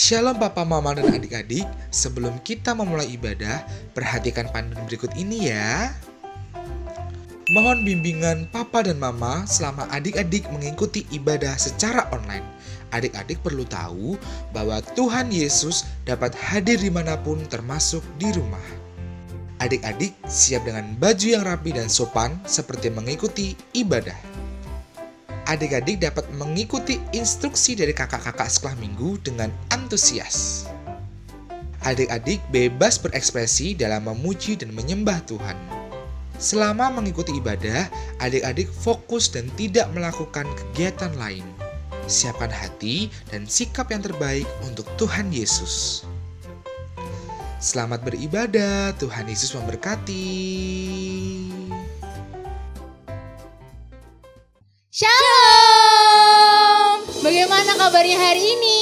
Shalom Papa, Mama, dan adik-adik. Sebelum kita memulai ibadah, perhatikan panduan berikut ini ya. Mohon bimbingan Papa dan Mama selama adik-adik mengikuti ibadah secara online. Adik-adik perlu tahu bahwa Tuhan Yesus dapat hadir dimanapun termasuk di rumah. Adik-adik siap dengan baju yang rapi dan sopan seperti mengikuti ibadah. Adik-adik dapat mengikuti instruksi dari kakak-kakak sekolah minggu dengan antusias. Adik-adik bebas berekspresi dalam memuji dan menyembah Tuhan. Selama mengikuti ibadah, adik-adik fokus dan tidak melakukan kegiatan lain. Siapkan hati dan sikap yang terbaik untuk Tuhan Yesus. Selamat beribadah, Tuhan Yesus memberkati. Shalom! Bagaimana kabarnya hari ini?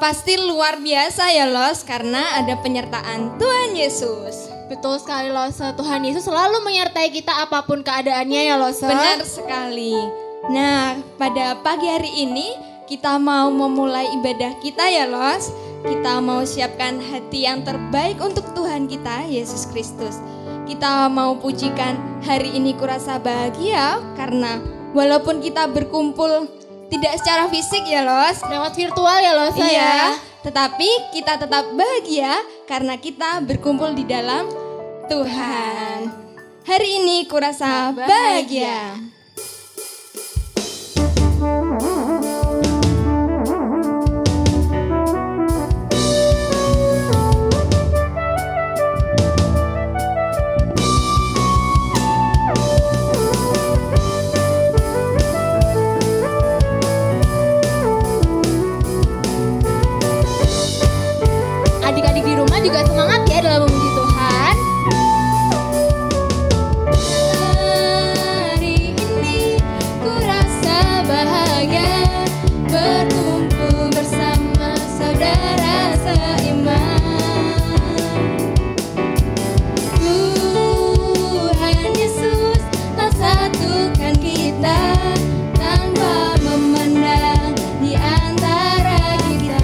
Pasti luar biasa ya Los, karena ada penyertaan Tuhan Yesus. Betul sekali Lose, Tuhan Yesus selalu menyertai kita apapun keadaannya ya Lose. Benar sekali. Nah, pada pagi hari ini kita mau memulai ibadah kita ya Los. Kita mau siapkan hati yang terbaik untuk Tuhan kita, Yesus Kristus. Kita mau pujikan hari ini kurasa bahagia karena walaupun kita berkumpul tidak secara fisik ya Los, Lewat virtual ya Lose ya. iya, tetapi kita tetap bahagia karena kita berkumpul di dalam Tuhan. Hari ini kurasa bahagia. Adik-adik di rumah juga semangat ya dalam memuji Tuhan. Hari ini kurasa bahagia berkumpul bersama saudara seiman. Tuhan Yesus telah satukan kita tanpa memandang di antara kita.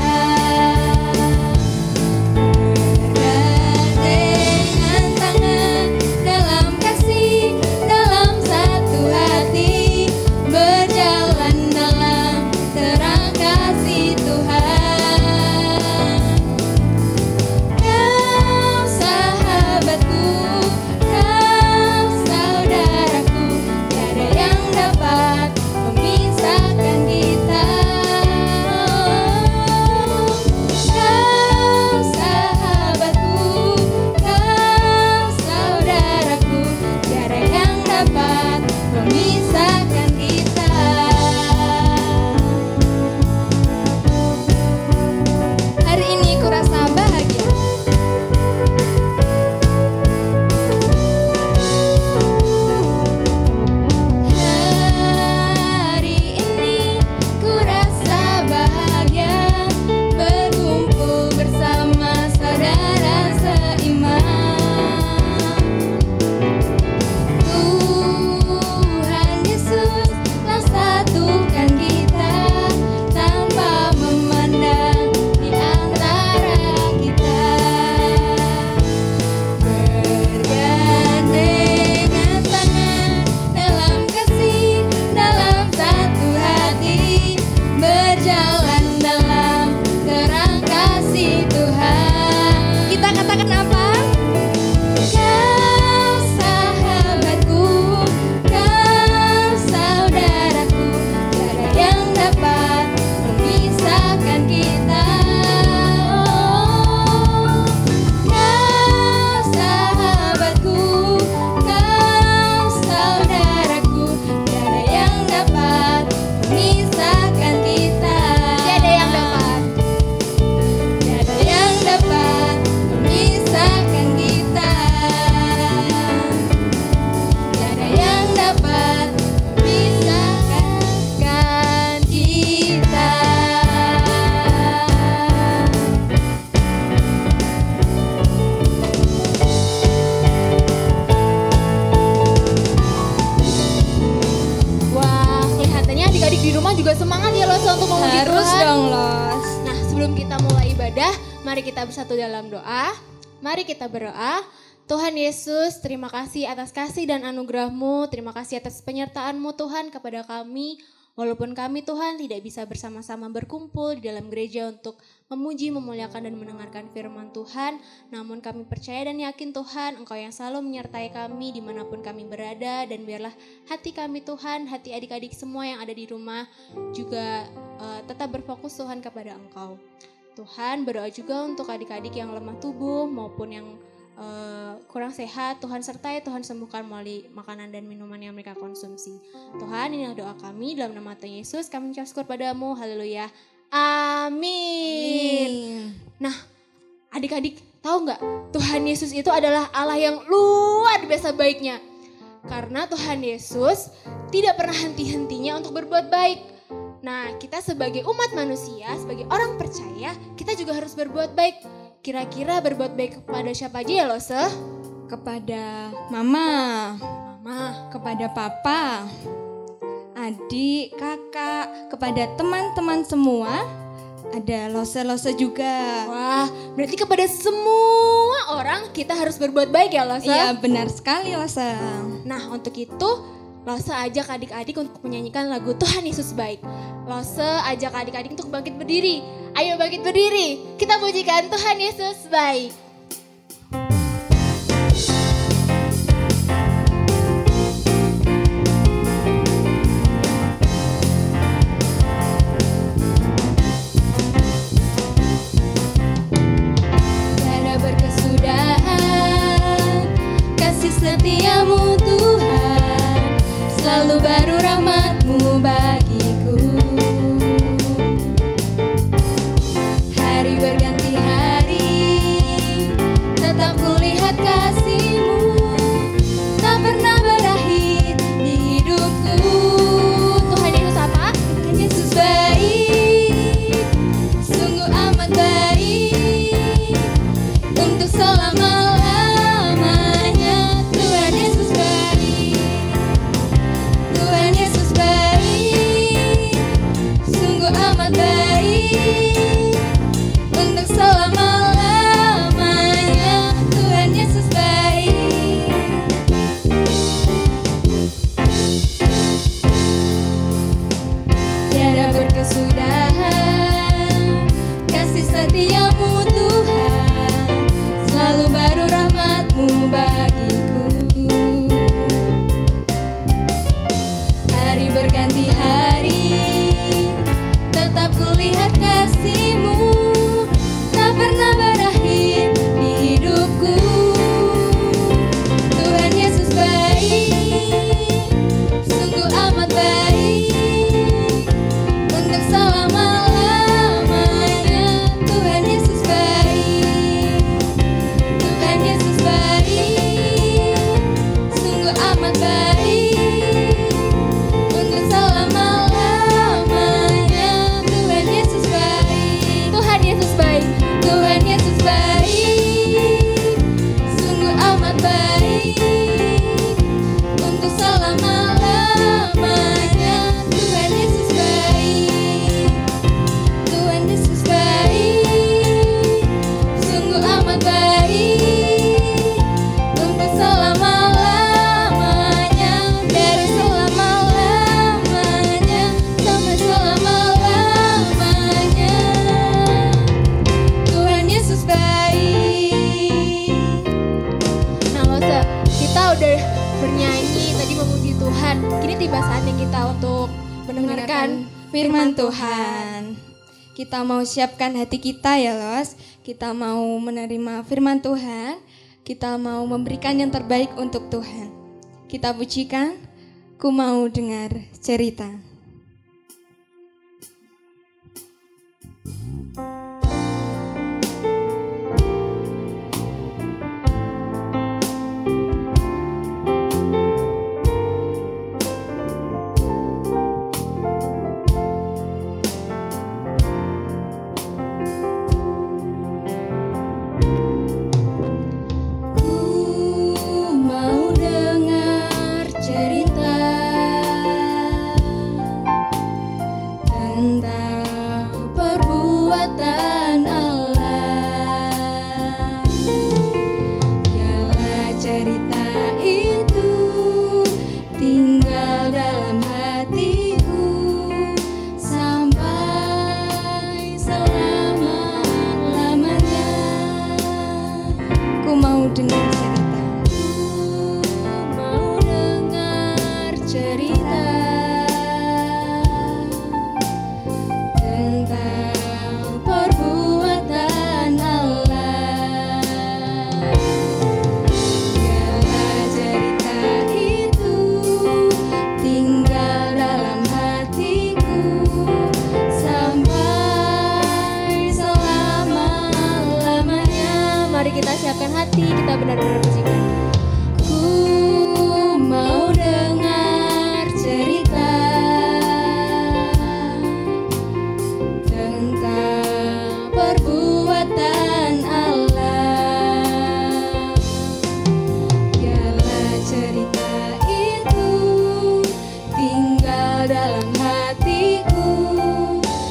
Mari kita bersatu dalam doa. Mari kita berdoa. Tuhan Yesus, terima kasih atas kasih dan anugerah-Mu. Terima kasih atas penyertaan-Mu Tuhan kepada kami. Walaupun kami Tuhan tidak bisa bersama-sama berkumpul di dalam gereja untuk memuji, memuliakan dan mendengarkan firman Tuhan. Namun kami percaya dan yakin Tuhan Engkau yang selalu menyertai kami dimanapun kami berada. Dan biarlah hati kami Tuhan, hati adik-adik semua yang ada di rumah juga tetap berfokus Tuhan kepada Engkau. Tuhan berdoa juga untuk adik-adik yang lemah tubuh maupun yang kurang sehat. Tuhan sertai, Tuhan sembuhkan melalui makanan dan minuman yang mereka konsumsi. Tuhan, inilah doa kami dalam nama Tuhan Yesus. Kami mengucap syukur padamu. Haleluya. Amin. Nah, adik-adik tahu nggak? Tuhan Yesus itu adalah Allah yang luar biasa baiknya. Karena Tuhan Yesus tidak pernah henti-hentinya untuk berbuat baik. Nah, kita sebagai umat manusia, sebagai orang percaya, kita juga harus berbuat baik. Kira-kira berbuat baik kepada siapa aja ya Lose? Kepada mama, kepada papa, adik, kakak, kepada teman-teman semua. Ada Lose-Lose juga. Wah, berarti kepada semua orang kita harus berbuat baik ya Lose? Iya, benar sekali Lose. Nah, untuk itu Lose ajak adik-adik untuk menyanyikan lagu Tuhan Yesus Baik. Lose ajak adik-adik untuk bangkit berdiri. Ayo bangkit berdiri. Kita pujikan Tuhan Yesus Baik. Tiada berkesudahan kasih setiamu Tuhan, selalu baru rahmat-Mu bagiku. Hari berganti hari, tetap kulihat kasih-Mu, tak pernah berakhir di hidupku. Tuhan Yesus apa? Tuhan Yesus baik, sungguh amat baik, untuk selama-lamanya. Tuhan Yesus baik, Tuhan Yesus baik, sungguh amat baik, untuk selama-lamanya. Tuhan Yesus baik. Tiada berkesudahan kasih setiamu Tuhan, selalu baru rahmat-Mu bagiku. Hari berganti hari, tetap kulihat kasih-Mu, tak pernah berakhir di hidupku. Tuhan Yesus baik, sungguh amat baik, untuk selama-lamanya. Tuhan Yesus baik, Tuhan Yesus baik, sungguh amat baik, untuk selama-lamanya. Tuhan Yesus baik, Tuhan Yesus baik. Tuhan Yesus baik, sungguh amat baik, untuk selama-lamanya. Tuhan Yesus baik, Tuhan Yesus baik, sungguh amat baik, untuk selama-lamanya. Dari selama-lamanya sampai selama-lamanya. Tuhan Yesus baik. Nah Lose, kita udah bernyanyi tadi memuji Tuhan. Kini tiba saatnya kita untuk mendengarkan firman Tuhan. Kita mau siapkan hati kita ya Los. Kita mau menerima firman Tuhan. Kita mau memberikan yang terbaik untuk Tuhan. Kita pujikan, ku mau dengar cerita. Ku mau dengar cerita dengar cerita. Mau dengar cerita tentang perbuatan Allah. Biarlah cerita itu tinggal dalam hatiku sampai selama-lamanya. Mari kita siapkan hati, kita benar-benar pujikan. Ku mau dengar cerita tentang perbuatan Allah. Biarlah cerita itu tinggal dalam hatiku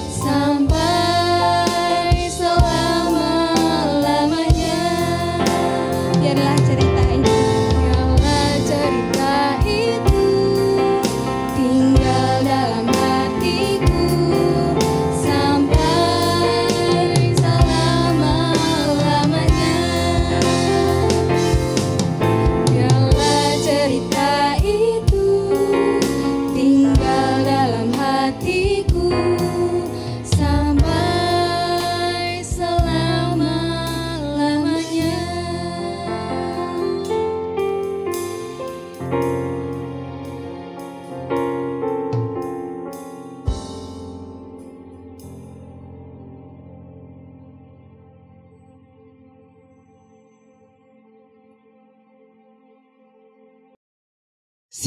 sampai selama-lamanya. Biarlah cerita ini Biarlah cerita itu tinggal dalam hatiku sampai selama-lamanya. Biarlah cerita itu tinggal dalam hatiku sampai selama-lamanya.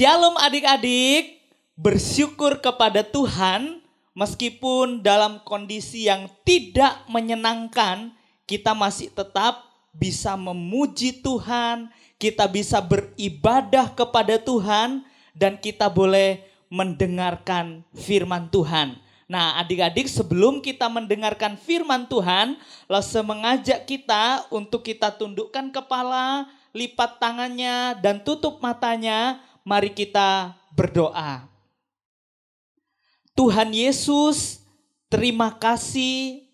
Shalom adik-adik, bersyukur kepada Tuhan meskipun dalam kondisi yang tidak menyenangkan, kita masih tetap bisa memuji Tuhan, kita bisa beribadah kepada Tuhan, dan kita boleh mendengarkan firman Tuhan. Nah adik-adik, sebelum kita mendengarkan firman Tuhan, Lose mengajak kita untuk kita tundukkan kepala, lipat tangannya, dan tutup matanya. Mari kita berdoa. Tuhan Yesus, terima kasih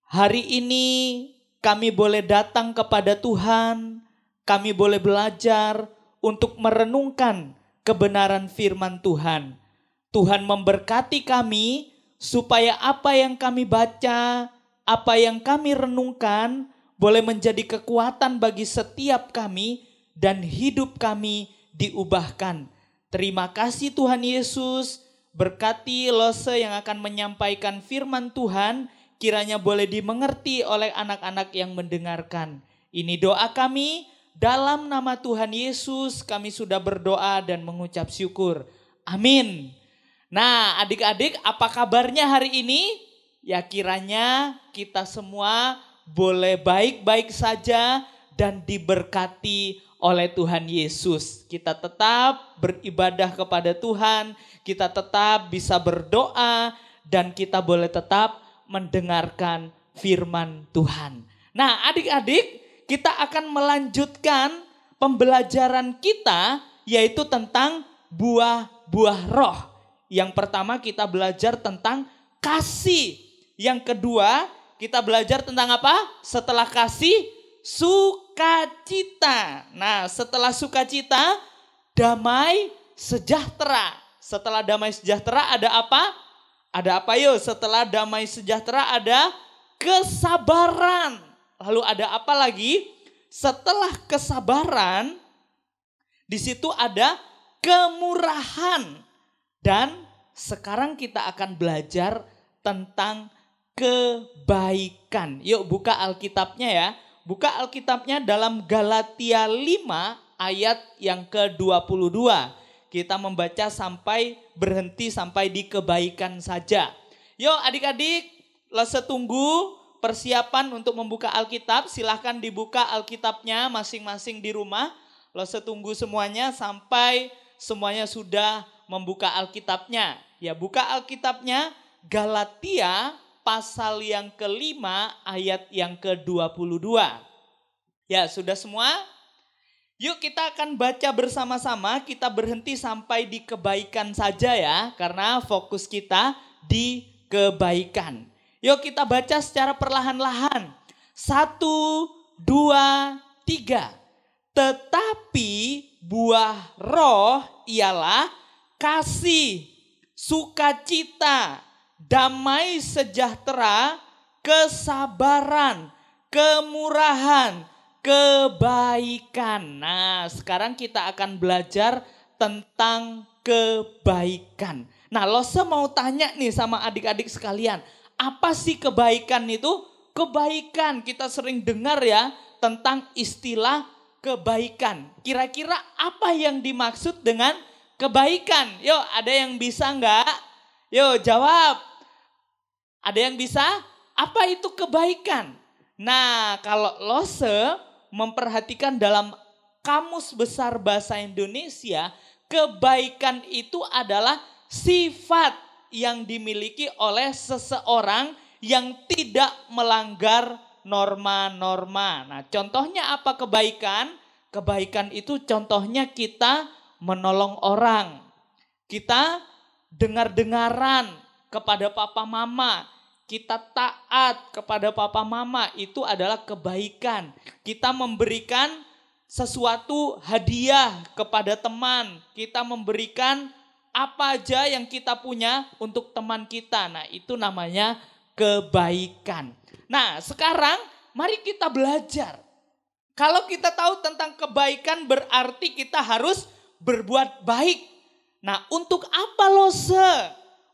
hari ini kami boleh datang kepada Tuhan. Kami boleh belajar untuk merenungkan kebenaran firman Tuhan. Tuhan memberkati kami supaya apa yang kami baca, apa yang kami renungkan boleh menjadi kekuatan bagi setiap kami dan hidup kami diubahkan. Terima kasih Tuhan Yesus, berkati Lose yang akan menyampaikan firman Tuhan, kiranya boleh dimengerti oleh anak-anak yang mendengarkan. Ini doa kami, dalam nama Tuhan Yesus kami sudah berdoa dan mengucap syukur. Amin. Nah adik-adik, apa kabarnya hari ini? Ya kiranya kita semua boleh baik-baik saja dan diberkati oleh Tuhan Yesus. Kita tetap beribadah kepada Tuhan, kita tetap bisa berdoa, dan kita boleh tetap mendengarkan firman Tuhan. Nah adik-adik, kita akan melanjutkan pembelajaran kita, yaitu tentang buah-buah roh. Yang pertama kita belajar tentang kasih. Yang kedua kita belajar tentang apa? Setelah kasih, sukacita. Nah, setelah sukacita, damai sejahtera. Setelah damai sejahtera ada apa? Ada apa yuk? Setelah damai sejahtera ada kesabaran. Lalu ada apa lagi? Setelah kesabaran, di situ ada kemurahan. Dan sekarang kita akan belajar tentang kebaikan. Yuk buka Alkitabnya ya. Buka Alkitabnya dalam Galatia 5 ayat yang ke-22. Kita membaca sampai berhenti sampai di kebaikan saja. Yuk adik-adik, Lose tunggu persiapan untuk membuka Alkitab. Silahkan dibuka Alkitabnya masing-masing di rumah. Lose tunggu semuanya sampai semuanya sudah membuka Alkitabnya. Ya buka Alkitabnya Galatia pasal yang ke-5 ayat yang ke-22. Ya sudah semua? Yuk kita akan baca bersama-sama, kita berhenti sampai di kebaikan saja ya. Karena fokus kita di kebaikan. Yuk kita baca secara perlahan-lahan. 1, 2, 3. Tetapi buah roh ialah kasih, sukacita, damai sejahtera, kesabaran, kemurahan, kebaikan. Nah, sekarang kita akan belajar tentang kebaikan. Nah, Lose mau tanya nih sama adik-adik sekalian, apa sih kebaikan itu? Kebaikan, kita sering dengar ya tentang istilah kebaikan. Kira-kira apa yang dimaksud dengan kebaikan? Yuk, ada yang bisa enggak? Yuk, jawab. Ada yang bisa? Apa itu kebaikan? Nah, kalau Lose memperhatikan dalam Kamus Besar Bahasa Indonesia, kebaikan itu adalah sifat yang dimiliki oleh seseorang yang tidak melanggar norma-norma. Nah, contohnya apa kebaikan? Kebaikan itu contohnya kita menolong orang. Kita dengar-dengaran kepada papa mama. Kita taat kepada papa mama, itu adalah kebaikan. Kita memberikan sesuatu hadiah kepada teman. Kita memberikan apa aja yang kita punya untuk teman kita. Nah, itu namanya kebaikan. Nah, sekarang mari kita belajar. Kalau kita tahu tentang kebaikan berarti kita harus berbuat baik. Nah, untuk apa Lose?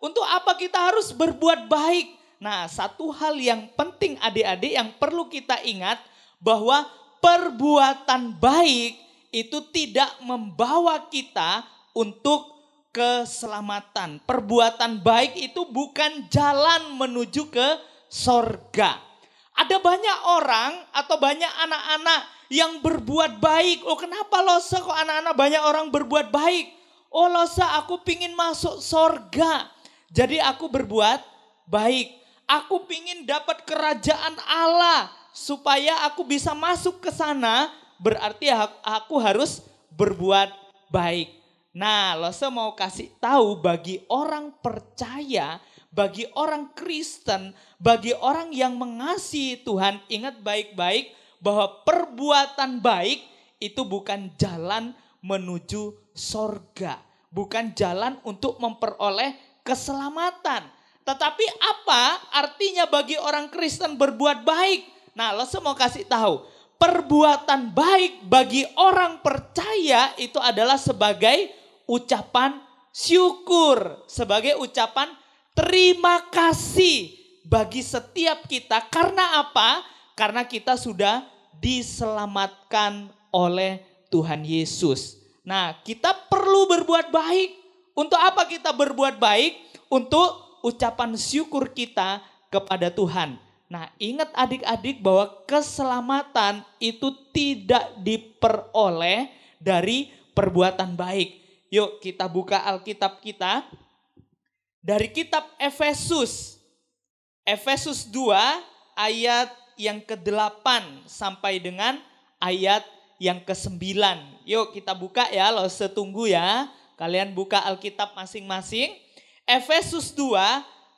Untuk apa kita harus berbuat baik? Nah, satu hal yang penting adik-adik yang perlu kita ingat bahwa perbuatan baik itu tidak membawa kita untuk keselamatan. Perbuatan baik itu bukan jalan menuju ke sorga. Ada banyak orang atau banyak anak-anak yang berbuat baik. Oh, kenapa Lose kok anak-anak banyak orang berbuat baik? Oh, Lose, aku pingin masuk sorga. Jadi aku berbuat baik. Aku pingin dapat kerajaan Allah supaya aku bisa masuk ke sana, berarti aku harus berbuat baik. Nah, Lose mau kasih tahu bagi orang percaya, bagi orang Kristen, bagi orang yang mengasihi Tuhan, ingat baik-baik bahwa perbuatan baik itu bukan jalan menuju sorga, bukan jalan untuk memperoleh keselamatan. Tetapi apa artinya bagi orang Kristen berbuat baik? Nah, Lose mau kasih tahu, perbuatan baik bagi orang percaya itu adalah sebagai ucapan syukur, sebagai ucapan terima kasih bagi setiap kita. Karena apa? Karena kita sudah diselamatkan oleh Tuhan Yesus. Nah, kita perlu berbuat baik. Untuk apa kita berbuat baik? Untuk ucapan syukur kita kepada Tuhan. Nah, ingat adik-adik bahwa keselamatan itu tidak diperoleh dari perbuatan baik. Yuk kita buka Alkitab kita dari kitab Efesus. Efesus 2 ayat yang ke-8 sampai dengan ayat yang ke-9. Yuk kita buka ya, Lose tunggu ya. Kalian buka Alkitab masing-masing. Efesus 2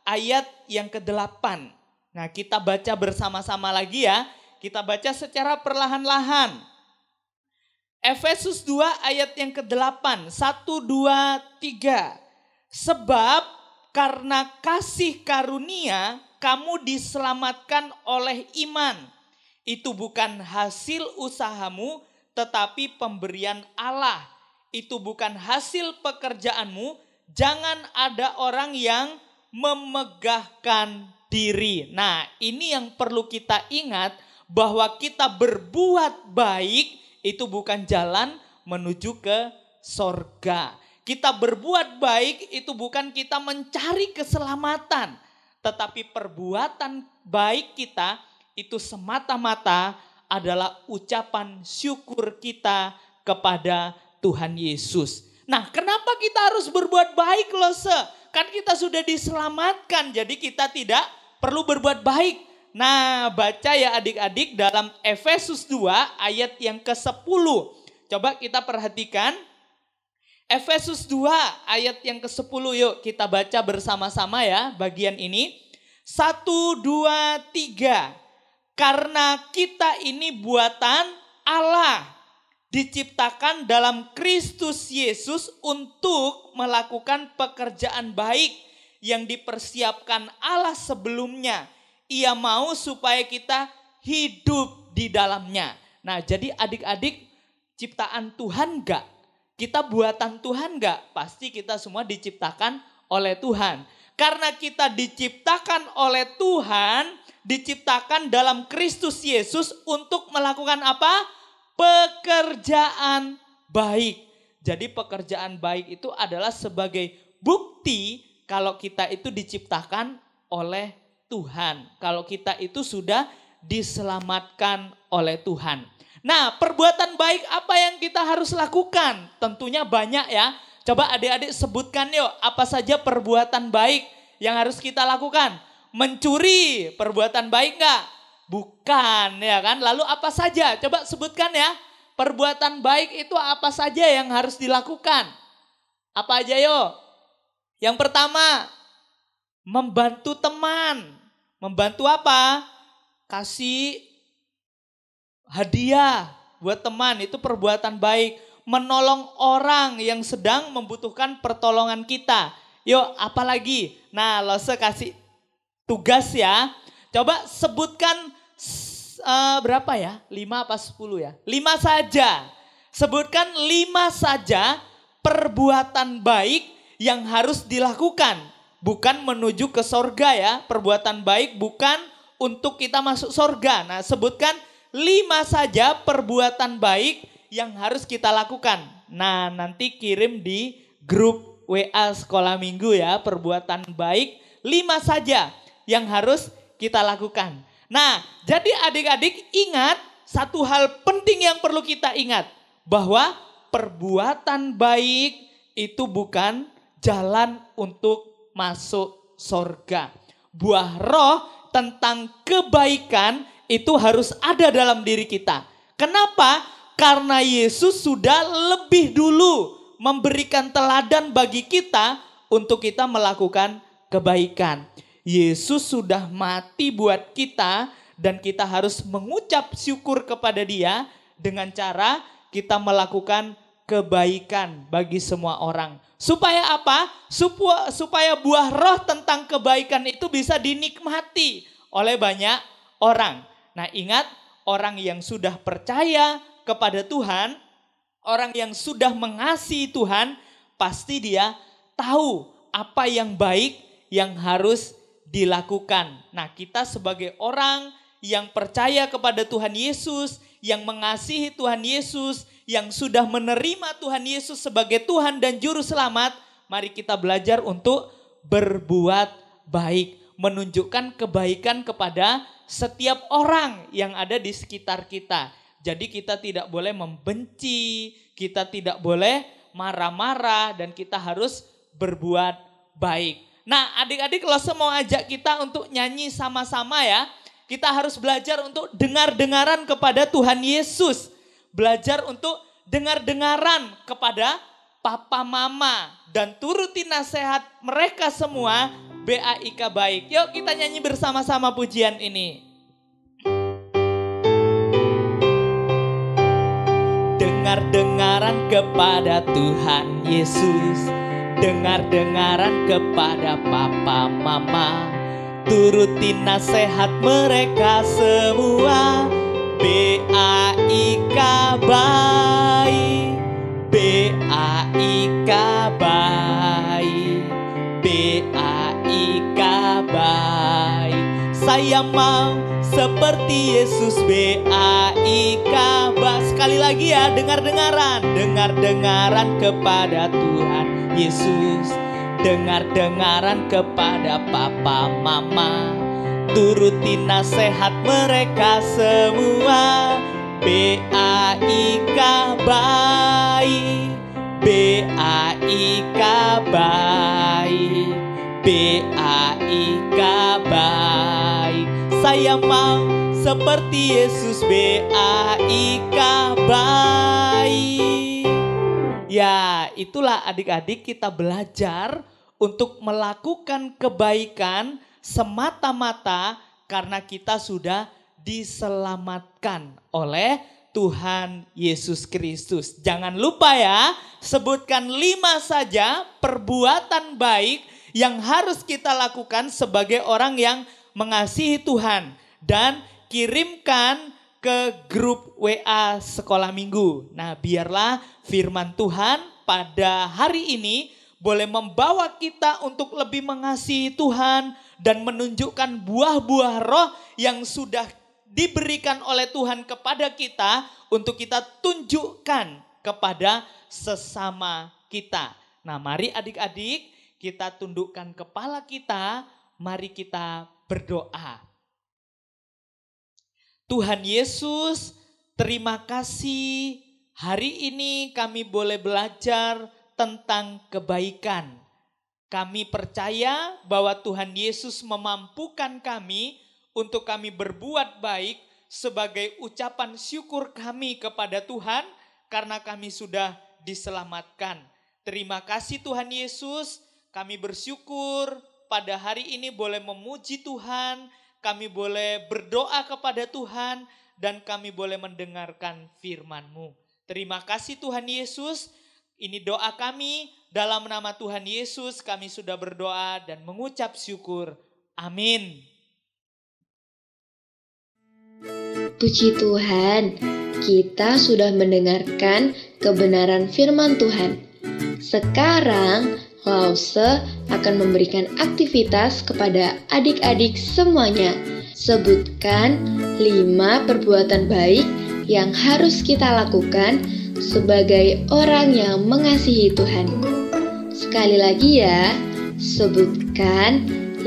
ayat yang ke-8. Nah, kita baca bersama-sama lagi ya. Kita baca secara perlahan-lahan. Efesus 2 ayat yang ke-8. 1, 2, 3. Sebab karena kasih karunia kamu diselamatkan oleh iman. Itu bukan hasil usahamu tetapi pemberian Allah. Itu bukan hasil pekerjaanmu. Jangan ada orang yang memegahkan diri. Nah, ini yang perlu kita ingat bahwa kita berbuat baik itu bukan jalan menuju ke sorga. Kita berbuat baik itu bukan kita mencari keselamatan. Tetapi perbuatan baik kita itu semata-mata adalah ucapan syukur kita kepada Tuhan Yesus. Nah, kenapa kita harus berbuat baik Lose? Kan kita sudah diselamatkan, jadi kita tidak perlu berbuat baik. Nah, baca ya adik-adik dalam Efesus 2 ayat yang ke-10. Coba kita perhatikan. Efesus 2 ayat yang ke-10 yuk kita baca bersama-sama ya bagian ini. 1, 2, 3. Karena kita ini buatan Allah. diciptakan dalam Kristus Yesus untuk melakukan pekerjaan baik yang dipersiapkan Allah sebelumnya. Ia mau supaya kita hidup di dalamnya. Nah, jadi adik-adik, ciptaan Tuhan enggak? Kita buatan Tuhan enggak? Pasti kita semua diciptakan oleh Tuhan. Karena kita diciptakan oleh Tuhan, diciptakan dalam Kristus Yesus untuk melakukan apa? Pekerjaan baik. Jadi pekerjaan baik itu adalah sebagai bukti kalau kita itu diciptakan oleh Tuhan. Kalau kita itu sudah diselamatkan oleh Tuhan. Nah, perbuatan baik apa yang kita harus lakukan? Tentunya banyak ya. Coba adik-adik sebutkan yuk, apa saja perbuatan baik yang harus kita lakukan? Mencuri, perbuatan baik enggak? Bukan, ya kan? Lalu apa saja? Coba sebutkan ya. Perbuatan baik itu apa saja yang harus dilakukan? Apa aja yo? Yang pertama, membantu teman. Membantu apa? Kasih hadiah buat teman, itu perbuatan baik. Menolong orang yang sedang membutuhkan pertolongan kita. Yuk, apa lagi? Nah, Lose kasih tugas ya. Coba sebutkan berapa ya? 5 apa 10 ya? 5 saja. Sebutkan 5 saja perbuatan baik yang harus dilakukan. Bukan menuju ke sorga ya. Perbuatan baik bukan untuk kita masuk sorga. Nah, sebutkan 5 saja perbuatan baik yang harus kita lakukan. Nah, nanti kirim di grup WA sekolah minggu ya. Perbuatan baik 5 saja yang harus kita lakukan. Nah, jadi adik-adik ingat satu hal penting yang perlu kita ingat. Bahwa perbuatan baik itu bukan jalan untuk masuk sorga. Buah roh tentang kebaikan itu harus ada dalam diri kita. Kenapa? Karena Yesus sudah lebih dulu memberikan teladan bagi kita untuk kita melakukan kebaikan. Yesus sudah mati buat kita dan kita harus mengucap syukur kepada Dia dengan cara kita melakukan kebaikan bagi semua orang. Supaya apa? Supaya buah roh tentang kebaikan itu bisa dinikmati oleh banyak orang. Nah, ingat, orang yang sudah percaya kepada Tuhan, orang yang sudah mengasihi Tuhan, pasti dia tahu apa yang baik yang harus dilakukan. Nah, kita sebagai orang yang percaya kepada Tuhan Yesus, yang mengasihi Tuhan Yesus, yang sudah menerima Tuhan Yesus sebagai Tuhan dan Juru Selamat, mari kita belajar untuk berbuat baik, menunjukkan kebaikan kepada setiap orang yang ada di sekitar kita. Jadi kita tidak boleh membenci, kita tidak boleh marah-marah, dan kita harus berbuat baik. Nah, adik-adik, kalau mau ajak kita untuk nyanyi sama-sama ya. Kita harus belajar untuk dengar-dengaran kepada Tuhan Yesus. Belajar untuk dengar-dengaran kepada papa mama. Dan turuti nasihat mereka semua, BAIK baik. Yuk kita nyanyi bersama-sama pujian ini. Dengar-dengaran kepada Tuhan Yesus. Dengar-dengaran kepada papa mama, turuti nasihat mereka semua. BAIK baik, BAIK baik, BAIK baik. Saya mau seperti Yesus, BAIK baik. Sekali lagi ya, dengar-dengaran, dengar-dengaran kepada Tuhan Yesus, dengar-dengaran kepada papa mama, turuti nasihat mereka semua. BAIK baik, BAIK baik, BAIK baik. Saya mau seperti Yesus, BAIK baik. Ya, itulah adik-adik, kita belajar untuk melakukan kebaikan semata-mata karena kita sudah diselamatkan oleh Tuhan Yesus Kristus. Jangan lupa ya, sebutkan 5 saja perbuatan baik yang harus kita lakukan sebagai orang yang mengasihi Tuhan. Dan kirimkan ke grup WA Sekolah Minggu. Nah, biarlah firman Tuhan pada hari ini boleh membawa kita untuk lebih mengasihi Tuhan dan menunjukkan buah-buah roh yang sudah diberikan oleh Tuhan kepada kita untuk kita tunjukkan kepada sesama kita. Nah, mari adik-adik kita tundukkan kepala kita, mari kita berdoa. Tuhan Yesus, terima kasih hari ini kami boleh belajar tentang kebaikan. Kami percaya bahwa Tuhan Yesus memampukan kami untuk kami berbuat baik sebagai ucapan syukur kami kepada Tuhan karena kami sudah diselamatkan. Terima kasih Tuhan Yesus, kami bersyukur pada hari ini boleh memuji Tuhan, kami boleh berdoa kepada Tuhan, dan kami boleh mendengarkan firman-Mu. Terima kasih Tuhan Yesus, ini doa kami, dalam nama Tuhan Yesus kami sudah berdoa dan mengucap syukur. Amin. Puji Tuhan, kita sudah mendengarkan kebenaran firman Tuhan. Sekarang, Lause akan memberikan aktivitas kepada adik-adik semuanya. Sebutkan 5 perbuatan baik yang harus kita lakukan sebagai orang yang mengasihi Tuhan. Sekali lagi ya, sebutkan 5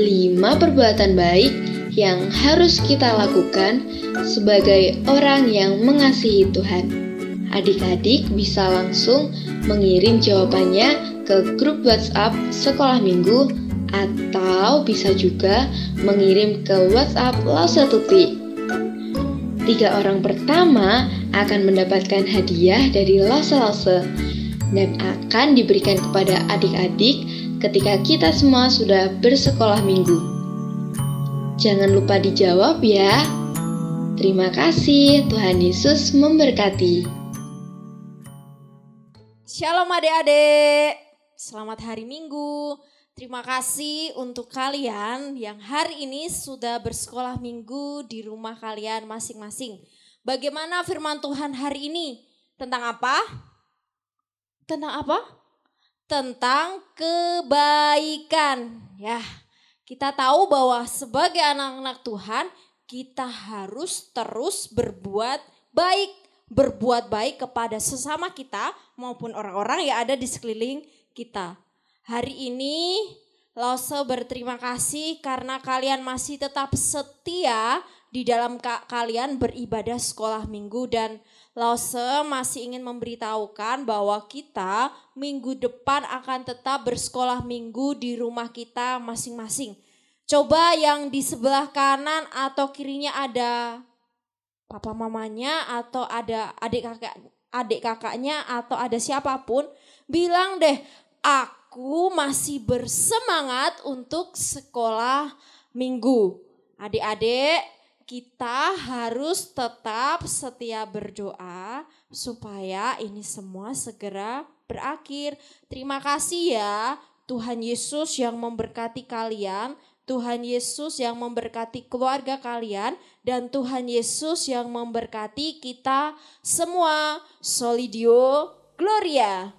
perbuatan baik yang harus kita lakukan sebagai orang yang mengasihi Tuhan. Adik-adik bisa langsung mengirim jawabannya ke grup WhatsApp Sekolah Minggu atau bisa juga mengirim ke WhatsApp Lause Tuti. 3 orang pertama akan mendapatkan hadiah dari Lause dan akan diberikan kepada adik-adik ketika kita semua sudah bersekolah minggu. Jangan lupa dijawab ya. Terima kasih, Tuhan Yesus memberkati. Shalom adik-adik. Selamat hari Minggu. Terima kasih untuk kalian yang hari ini sudah bersekolah minggu di rumah kalian masing-masing. Bagaimana firman Tuhan hari ini? Tentang apa? Tentang apa? Tentang kebaikan. Ya, kita tahu bahwa sebagai anak-anak Tuhan, kita harus terus berbuat baik. Berbuat baik kepada sesama kita maupun orang-orang yang ada di sekeliling kita. Hari ini Lause berterima kasih karena kalian masih tetap setia di dalam kalian beribadah sekolah minggu, dan Lause masih ingin memberitahukan bahwa kita minggu depan akan tetap bersekolah minggu di rumah kita masing-masing. Coba yang di sebelah kanan atau kirinya ada papa mamanya atau ada adik kakaknya atau ada siapapun, bilang deh, aku masih bersemangat untuk sekolah minggu. Adik-adik, kita harus tetap setia berdoa supaya ini semua segera berakhir. Terima kasih ya Tuhan Yesus yang memberkati kalian. Tuhan Yesus yang memberkati keluarga kalian, dan Tuhan Yesus yang memberkati kita semua. Solidio Gloria.